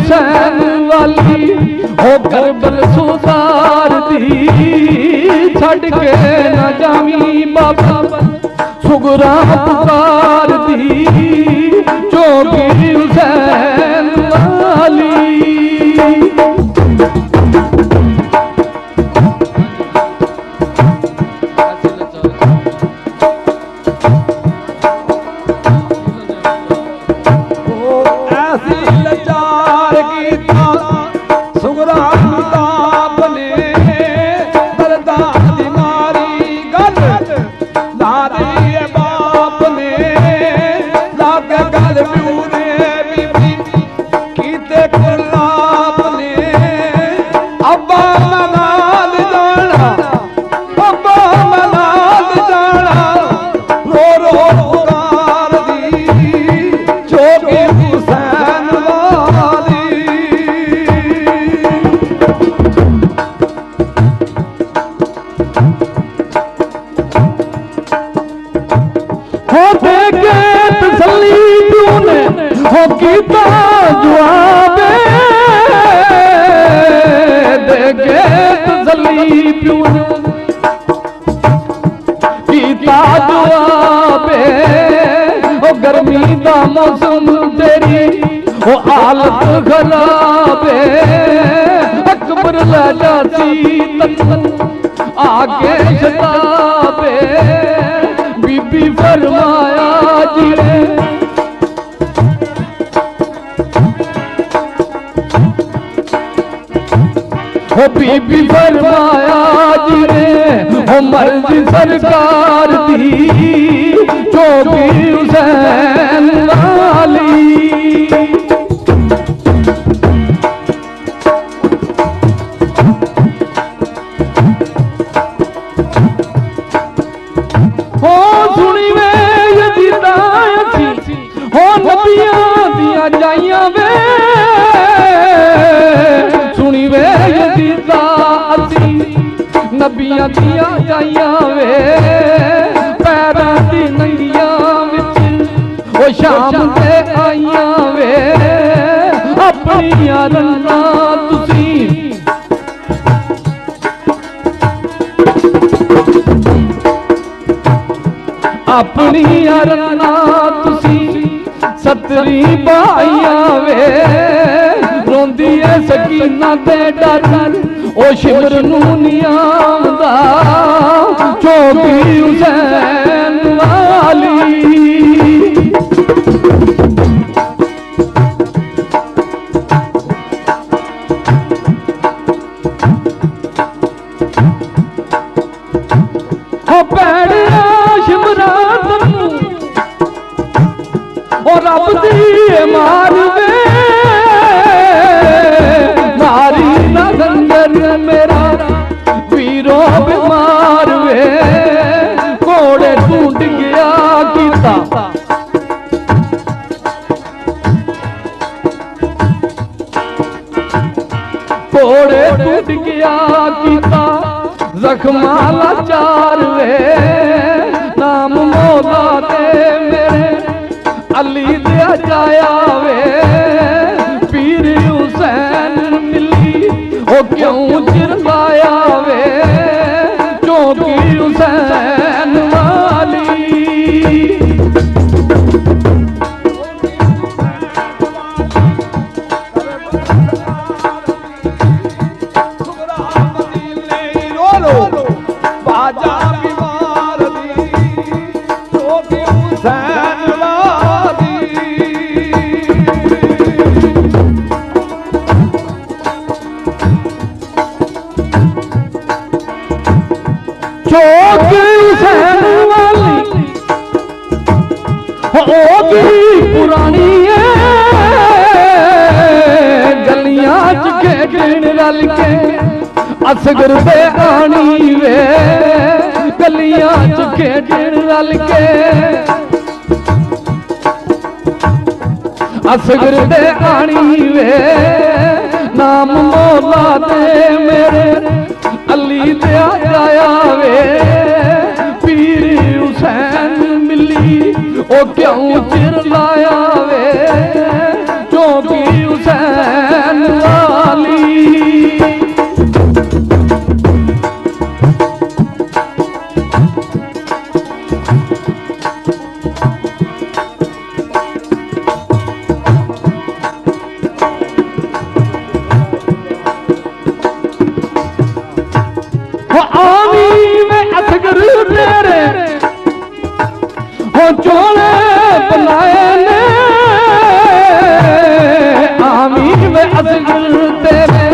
हुसैन वाली हो करबल सुतार दी छड़ के न जामी बाबा सुगरा पुकार दी जोगी हुसैन वाली। गर्मी का मौसम तेरी वो हालत खराब अकबर ले जाती तन आगे शताबे बीबी फरमाया जी हो बीबी फरमाया जी ने हो मर्जी सरकार दी जोगी हुसैन वाली। हो सुनी वे यजीदा असी हो नबियां दिया जाइयां वे सुनी वे यजीदा असी नबियां दिया जाइयां वे पैरां दी नंगियां विच ओ शाम ते आइयां वे अपनियां रंगां तुसी अपनियां रंगां तुसी सतरी पाइयां वे रोंदी है सकीना ते डर ओ शिमर नूं नहीं आंदा जोगी हुसैन वाली। हो पैड़िया शिमरा तन्नू ओ रब दी मार वे मारी ना गंगर मेरा वीरो बीमार वे घोड़े टूट गया कीता घोड़े टूट गया कीता जख्मा लाचार वे नाम मौला दे मेरे अली दिया जाया वे पीर हुसैन मिली ओ क्यों चिरलाया वे जोगी हुसैन वाली। जोगी हुसैन वाली होगी पुरानी गलियां च खेडन रल के असगर पे आनी वे गलियां च खेडन रल के असगर पे आनी वे नाम मौला दे मेरे अली दिया जाया वे पीर हुसैन मिली ओ क्यों चिर लाया वे जोगी हुसैन हो चोले बनाए ने आमीर वे असगर तेरे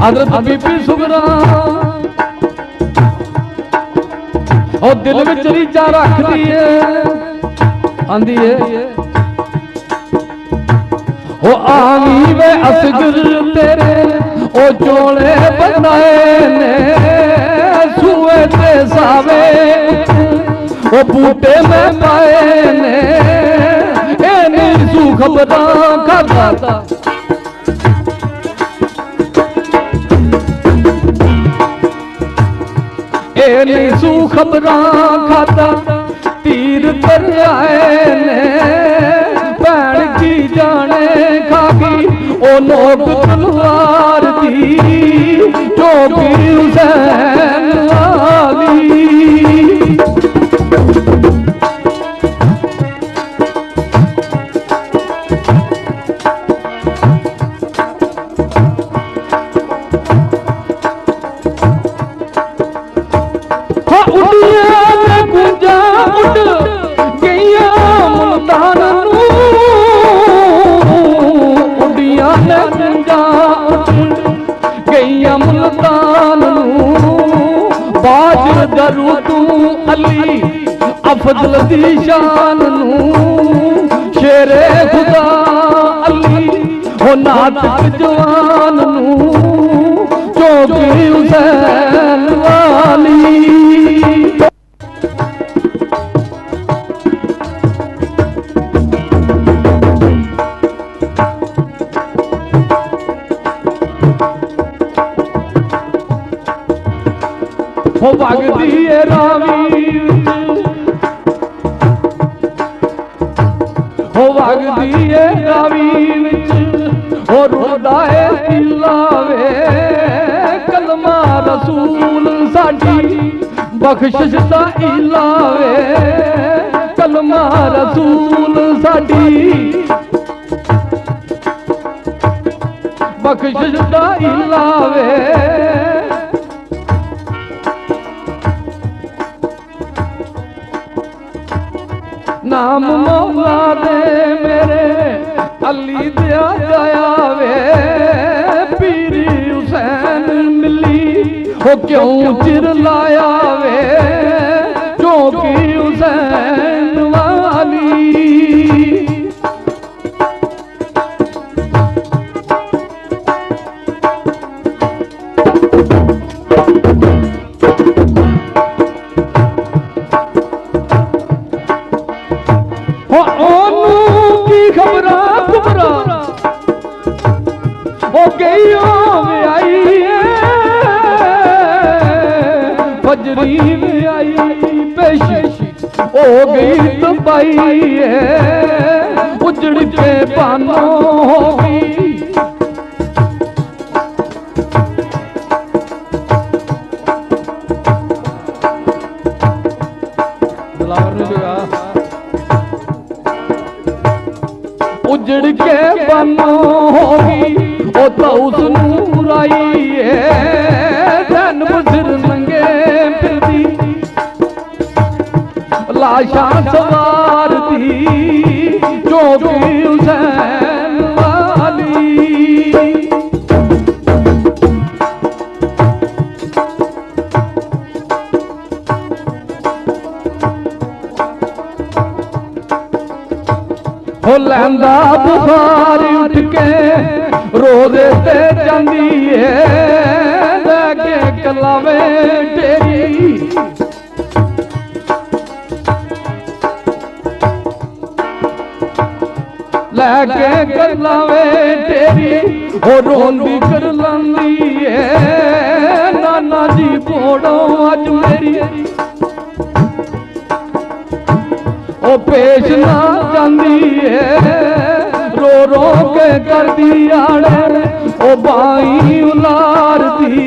हजरत बीबी सुगरा और दिल विच रीझां रखदी है आंदी है ओ आमी वे असगर तेरे ओ चोले बनाए ने सूए ते सावे ओ बूटे में पाए ने ए नहीं सू खबरां खाता ए नहीं सू खबरां खाता तीर दरियाए ने भैन की जाने खागी ओ नोक तलवार दी चौकी हुसैन वाली दरू तू अली अफजल दी शान नू शेरे खुदा अली हो नातक जवान नू चौकी हुसैन वाली हो वगदी है रावी हो वगदी है रावी विच हो रोदा है दिलावे कलमा रसूल साडी बख्शिश दा इलावे कलमा रसूल साडी बख्शिश दा इलावे नाम मौला दे मेरे अली दिया जाया वे पीरी हुसैन मिली हो क्यों चिर लाया वे चौकी हुसैन वाली बजरी में आई पेशी हो गई तबाही है उजड़ के पानो होगी उजड़ के पानो होगी ओ तो उस नूर आई है धन बुजर नंगे फिरदी लाशा सवार थी चौकी हुसैन वाली हो लैंदा बुखारी उठ के रोज़े ते जांदी है लैके कलावे तेरी लैके कलावे तेरी हो रोंदी कर लांदी है नाना जी बोड़ो अज मेरी ओ पेश ना जांदी है रो रो के कर दिया ओ बाई उलार दी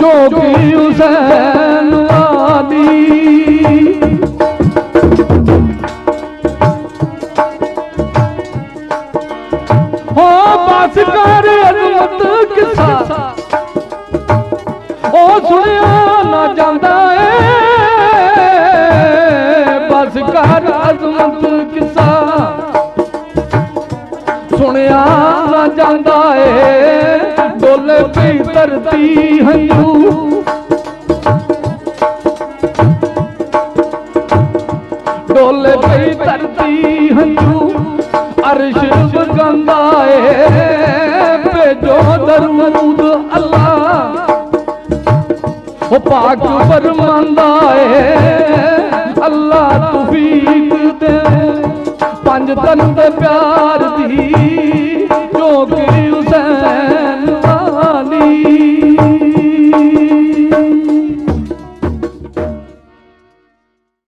चौकी हुसैन वाली हो बस कर अजमत किसा ओ सुनिया ना जाता है बस कर अजमत किस्सा सुनिया ना जाता है डोले पे तरती हंजू डोले पे तरती हंजू अर्श गंगा भेजो दरूद अल्लाह वो पाक फरमांदा है अल्लाह तौफीक दे पंज तन दे प्यार दी